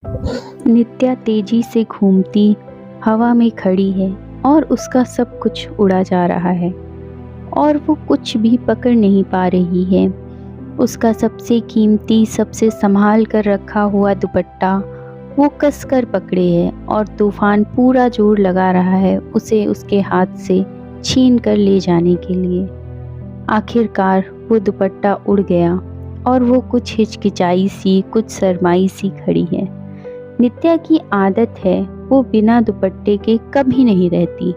नित्या तेजी से घूमती हवा में खड़ी है और उसका सब कुछ उड़ा जा रहा है और वो कुछ भी पकड़ नहीं पा रही है। उसका सबसे कीमती, सबसे संभाल कर रखा हुआ दुपट्टा वो कस कर पकड़े है और तूफान पूरा जोर लगा रहा है उसे उसके हाथ से छीन कर ले जाने के लिए। आखिरकार वो दुपट्टा उड़ गया और वो कुछ हिचकिचाई सी, कुछ शर्माई सी खड़ी है। नित्या की आदत है वो बिना दुपट्टे के कभी नहीं रहती,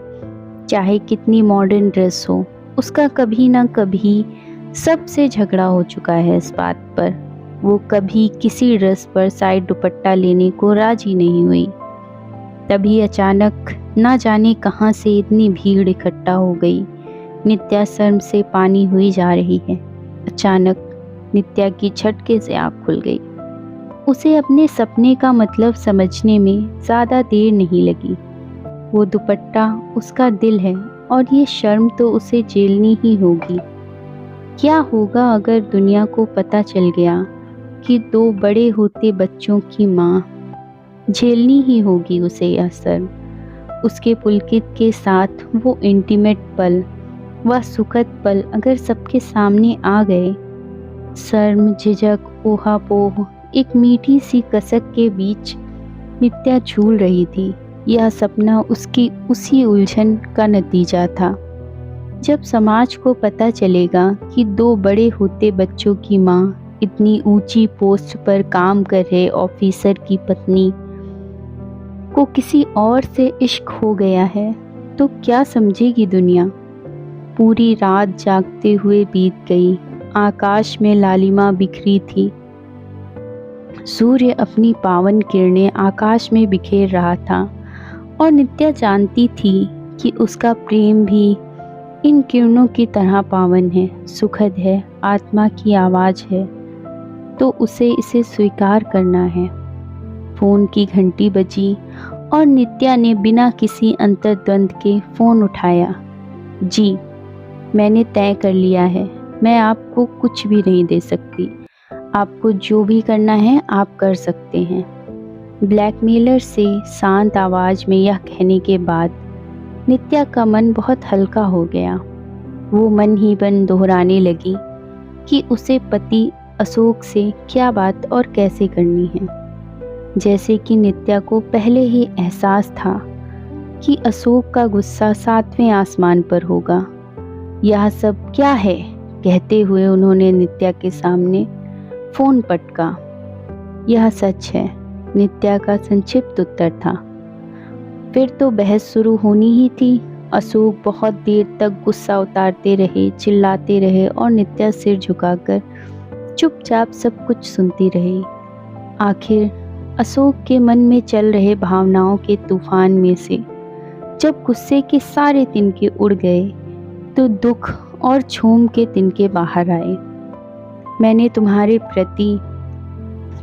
चाहे कितनी मॉडर्न ड्रेस हो। उसका कभी ना कभी सबसे झगड़ा हो चुका है इस बात पर। वो कभी किसी ड्रेस पर साइड दुपट्टा लेने को राजी नहीं हुई। तभी अचानक ना जाने कहां से इतनी भीड़ इकट्ठा हो गई। नित्या शर्म से पानी हुई जा रही है। अचानक नित्या की झटके से आँख खुल गई। उसे अपने सपने का मतलब समझने में ज़्यादा देर नहीं लगी। वो दुपट्टा उसका दिल है और ये शर्म तो उसे झेलनी ही होगी। क्या होगा अगर दुनिया को पता चल गया कि दो बड़े होते बच्चों की माँ? झेलनी ही होगी उसे यह शर्म। उसके पुलकित के साथ वो इंटीमेट पल, वह सुखद पल अगर सबके सामने आ गए। शर्म, झिझक, ऊहापोह, एक मीठी सी कसक के बीच नित्या झूल रही थी। यह सपना उसकी उसी उलझन का नतीजा था। जब समाज को पता चलेगा कि दो बड़े होते बच्चों की माँ, इतनी ऊंची पोस्ट पर काम कर रहे ऑफिसर की पत्नी को किसी और से इश्क हो गया है, तो क्या समझेगी दुनिया। पूरी रात जागते हुए बीत गई। आकाश में लालिमा बिखरी थी। सूर्य अपनी पावन किरणें आकाश में बिखेर रहा था और नित्या जानती थी कि उसका प्रेम भी इन किरणों की तरह पावन है, सुखद है, आत्मा की आवाज़ है। तो उसे इसे स्वीकार करना है। फ़ोन की घंटी बजी और नित्या ने बिना किसी अंतर्द्वंद के फ़ोन उठाया। जी, मैंने तय कर लिया है, मैं आपको कुछ भी नहीं दे सकती। आपको जो भी करना है आप कर सकते हैं। ब्लैकमेलर से शांत आवाज़ में यह कहने के बाद नित्या का मन बहुत हल्का हो गया। वो मन ही मन दोहराने लगी कि उसे पति अशोक से क्या बात और कैसे करनी है। जैसे कि नित्या को पहले ही एहसास था कि अशोक का गुस्सा 7वें आसमान पर होगा। यह सब क्या है? कहते हुए उन्होंने नित्या के सामने फ़ोन पटका। यह सच है, नित्या का संक्षिप्त उत्तर था। फिर तो बहस शुरू होनी ही थी। अशोक बहुत देर तक गुस्सा उतारते रहे, चिल्लाते रहे और नित्या सिर झुकाकर चुपचाप सब कुछ सुनती रही। आखिर अशोक के मन में चल रहे भावनाओं के तूफान में से जब गुस्से के सारे तिनके उड़ गए तो दुख और झूम के तिनके बाहर आए। मैंने तुम्हारे प्रति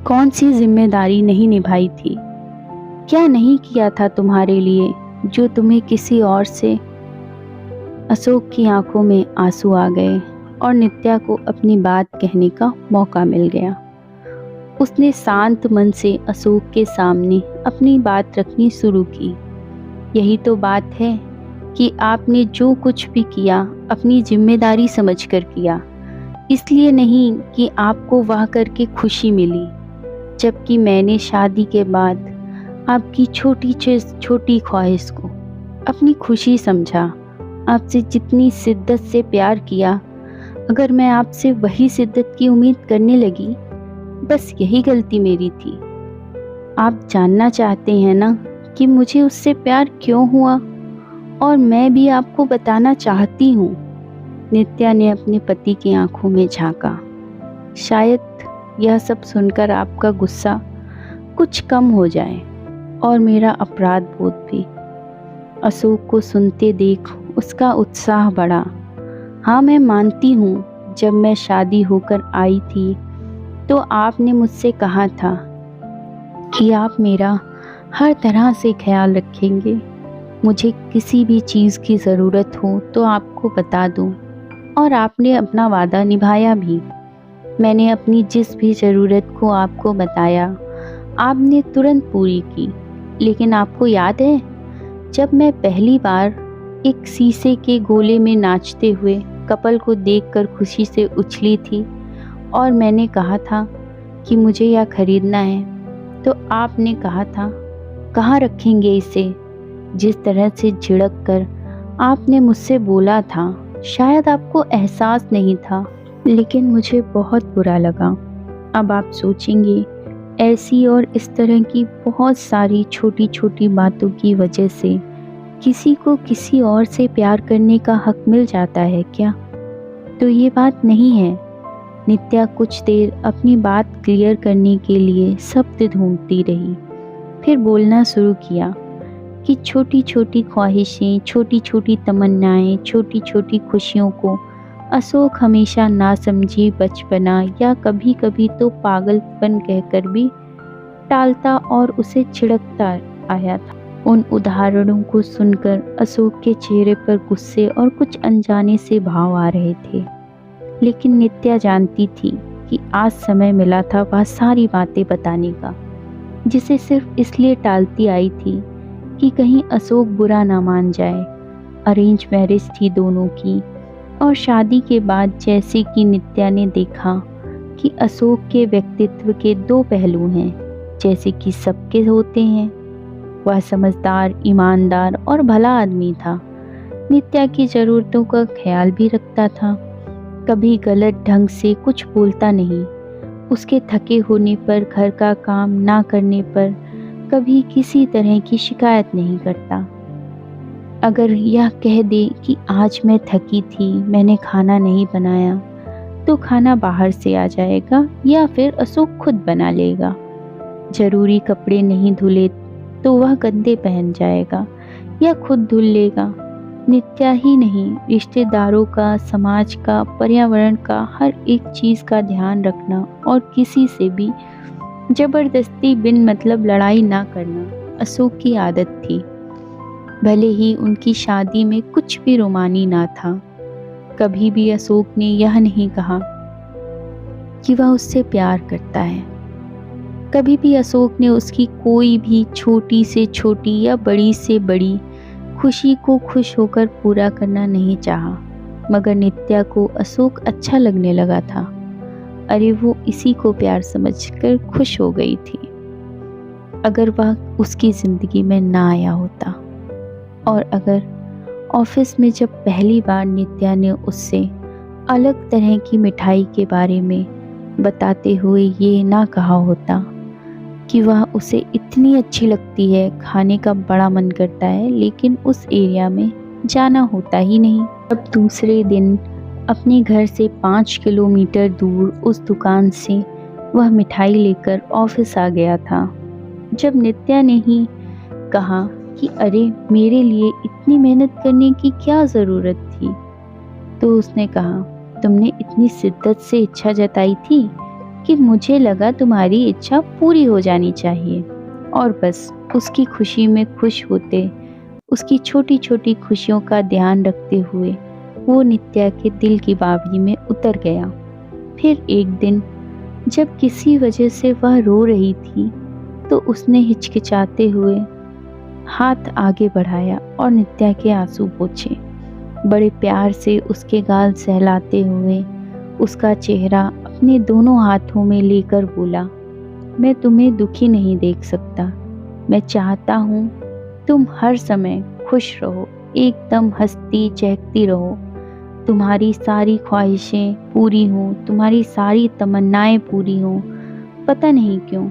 कौन सी जिम्मेदारी नहीं निभाई थी? क्या नहीं किया था तुम्हारे लिए जो तुम्हें किसी और से? अशोक की आंखों में आंसू आ गए और नित्या को अपनी बात कहने का मौका मिल गया। उसने शांत मन से अशोक के सामने अपनी बात रखनी शुरू की। यही तो बात है कि आपने जो कुछ भी किया अपनी जिम्मेदारी समझकर किया, इसलिए नहीं कि आपको वह करके खुशी मिली। जबकि मैंने शादी के बाद आपकी छोटी ख्वाहिश को अपनी खुशी समझा। आपसे जितनी शिद्दत से प्यार किया, अगर मैं आपसे वही शिद्दत की उम्मीद करने लगी, बस यही गलती मेरी थी। आप जानना चाहते हैं ना कि मुझे उससे प्यार क्यों हुआ, और मैं भी आपको बताना चाहती हूँ। नित्या ने अपने पति की आंखों में झांका। शायद यह सब सुनकर आपका गुस्सा कुछ कम हो जाए और मेरा अपराध बोध भी। अशोक को सुनते देख उसका उत्साह बढ़ा। हाँ, मैं मानती हूँ, जब मैं शादी होकर आई थी तो आपने मुझसे कहा था कि आप मेरा हर तरह से ख्याल रखेंगे। मुझे किसी भी चीज़ की ज़रूरत हो तो आपको बता दूँ, और आपने अपना वादा निभाया भी। मैंने अपनी जिस भी ज़रूरत को आपको बताया, आपने तुरंत पूरी की। लेकिन आपको याद है, जब मैं पहली बार एक शीशे के गोले में नाचते हुए कपल को देखकर खुशी से उछली थी और मैंने कहा था कि मुझे यह खरीदना है, तो आपने कहा था, कहाँ रखेंगे इसे? जिस तरह से झिड़क कर आपने मुझसे बोला था, शायद आपको एहसास नहीं था, लेकिन मुझे बहुत बुरा लगा। अब आप सोचेंगे, ऐसी और इस तरह की बहुत सारी छोटी छोटी बातों की वजह से किसी को किसी और से प्यार करने का हक मिल जाता है क्या? तो ये बात नहीं है। नित्या कुछ देर अपनी बात क्लियर करने के लिए शब्द ढूंढती रही, फिर बोलना शुरू किया कि छोटी छोटी ख्वाहिशें, छोटी छोटी तमन्नाएं, छोटी छोटी खुशियों को अशोक हमेशा नासमझी, बचपना या कभी कभी तो पागलपन कहकर भी टालता और उसे छिड़कता आया था। उन उदाहरणों को सुनकर अशोक के चेहरे पर गुस्से और कुछ अनजाने से भाव आ रहे थे, लेकिन नित्या जानती थी कि आज समय मिला था वह सारी बातें बताने का, जिसे सिर्फ इसलिए टालती आई थी कि कहीं अशोक बुरा ना मान जाए। अरेंज मैरिज थी दोनों की, और शादी के बाद जैसे कि नित्या ने देखा कि अशोक के व्यक्तित्व के दो पहलू हैं, जैसे कि सबके होते हैं। वह समझदार, ईमानदार और भला आदमी था। नित्या की ज़रूरतों का ख्याल भी रखता था, कभी गलत ढंग से कुछ बोलता नहीं। उसके थके होने पर, घर का काम ना करने पर कभी किसी तरह की शिकायत नहीं करता। अगर यह कह दे कि आज मैं थकी थी, मैंने खाना नहीं बनाया, तो खाना बाहर से आ जाएगा या फिर अशोक खुद बना लेगा। जरूरी कपड़े नहीं धुले तो वह गंदे पहन जाएगा या खुद धुल लेगा। नित्या ही नहीं, रिश्तेदारों का, समाज का, पर्यावरण का, हर एक चीज़ का ध्यान रखना और किसी से भी जबरदस्ती बिन मतलब लड़ाई ना करना अशोक की आदत थी। भले ही उनकी शादी में कुछ भी रोमानी ना था, कभी भी अशोक ने यह नहीं कहा कि वह उससे प्यार करता है। कभी भी अशोक ने उसकी कोई भी छोटी से छोटी या बड़ी से बड़ी खुशी को खुश होकर पूरा करना नहीं चाहा। मगर नित्या को अशोक अच्छा लगने लगा था। अरे वो इसी को प्यार समझकर खुश हो गई थी। अगर वह उसकी ज़िंदगी में ना आया होता, और अगर ऑफिस में जब पहली बार नित्या ने उससे अलग तरह की मिठाई के बारे में बताते हुए ये ना कहा होता कि वह उसे इतनी अच्छी लगती है, खाने का बड़ा मन करता है, लेकिन उस एरिया में जाना होता ही नहीं। अब दूसरे दिन अपने घर से 5 किलोमीटर दूर उस दुकान से वह मिठाई लेकर ऑफिस आ गया था। जब नित्या ने ही कहा कि अरे मेरे लिए इतनी मेहनत करने की क्या ज़रूरत थी, तो उसने कहा, तुमने इतनी शिद्दत से इच्छा जताई थी कि मुझे लगा तुम्हारी इच्छा पूरी हो जानी चाहिए। और बस उसकी खुशी में खुश होते, उसकी छोटी छोटी खुशियों का ध्यान रखते हुए वो नित्या के दिल की बावड़ी में उतर गया। फिर एक दिन जब किसी वजह से वह रो रही थी, तो उसने हिचकिचाते हुए हाथ आगे बढ़ाया और नित्या के आंसू पोंछे। बड़े प्यार से उसके गाल सहलाते हुए उसका चेहरा अपने दोनों हाथों में लेकर बोला, मैं तुम्हें दुखी नहीं देख सकता। मैं चाहता हूँ तुम हर समय खुश रहो, एकदम हंसती चहकती रहो, तुम्हारी सारी ख्वाहिशें पूरी हों, तुम्हारी सारी तमन्नाएं पूरी हों। पता नहीं क्यों,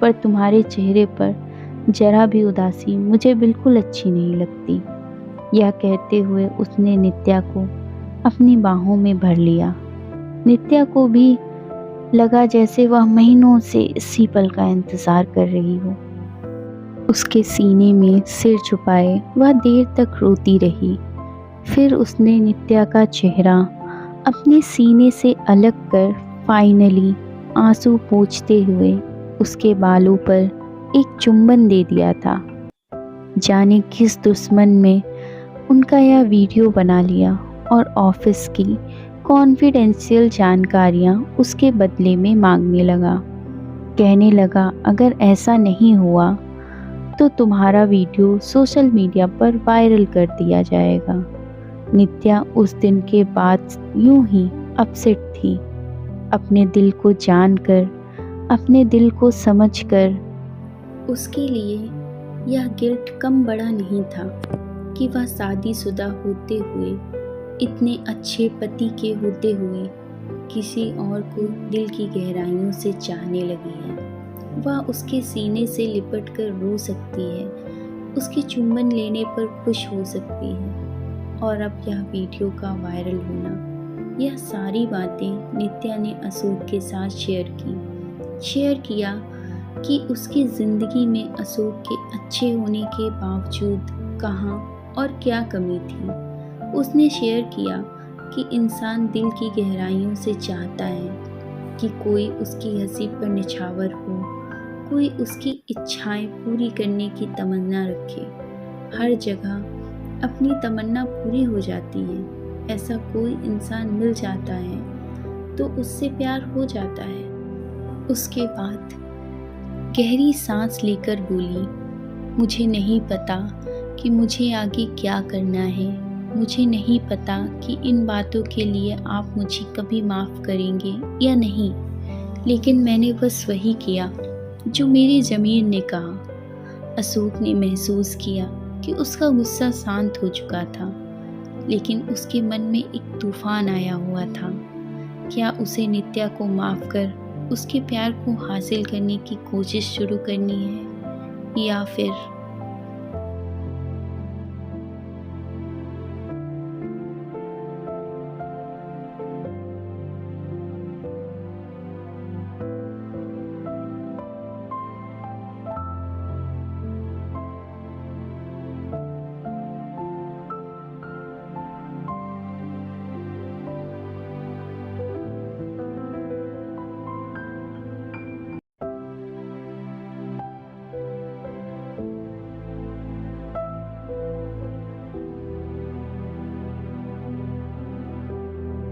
पर तुम्हारे चेहरे पर जरा भी उदासी मुझे बिल्कुल अच्छी नहीं लगती। यह कहते हुए उसने नित्या को अपनी बाहों में भर लिया। नित्या को भी लगा जैसे वह महीनों से इसी पल का इंतज़ार कर रही हो। उसके सीने में सिर छुपाए वह देर तक रोती रही। फिर उसने नित्या का चेहरा अपने सीने से अलग कर फाइनली आंसू पोंछते हुए उसके बालों पर एक चुंबन दे दिया था। जाने किस दुश्मन में उनका यह वीडियो बना लिया और ऑफिस की कॉन्फिडेंशियल जानकारियां उसके बदले में मांगने लगा। कहने लगा, अगर ऐसा नहीं हुआ तो तुम्हारा वीडियो सोशल मीडिया पर वायरल कर दिया जाएगा। नित्या उस दिन के बाद यूं ही अपसेट थी। अपने दिल को जानकर, अपने दिल को समझकर उसके लिए यह गिल्ट कम बड़ा नहीं था कि वह शादीशुदा होते हुए, इतने अच्छे पति के होते हुए किसी और को दिल की गहराइयों से चाहने लगी है। वह उसके सीने से लिपट कर रो सकती है, उसके चुंबन लेने पर खुश हो सकती है। और अब यह वीडियो का वायरल होना, यह सारी बातें नित्या ने अशोक के साथ शेयर किया कि उसकी ज़िंदगी में अशोक के अच्छे होने के बावजूद कहाँ और क्या कमी थी। उसने शेयर किया कि इंसान दिल की गहराइयों से चाहता है कि कोई उसकी हंसी पर निछावर हो, कोई उसकी इच्छाएं पूरी करने की तमन्ना रखे। हर जगह अपनी तमन्ना पूरी हो जाती है। ऐसा कोई इंसान मिल जाता है तो उससे प्यार हो जाता है। उसके बाद गहरी सांस लेकर बोली, मुझे नहीं पता कि मुझे आगे क्या करना है। मुझे नहीं पता कि इन बातों के लिए आप मुझे कभी माफ़ करेंगे या नहीं, लेकिन मैंने बस वही किया जो मेरी ज़मीर ने कहा। अशोक ने महसूस किया कि उसका गुस्सा शांत हो चुका था, लेकिन उसके मन में एक तूफान आया हुआ था। क्या उसे नित्या को माफ़ कर उसके प्यार को हासिल करने की कोशिश शुरू करनी है, या फिर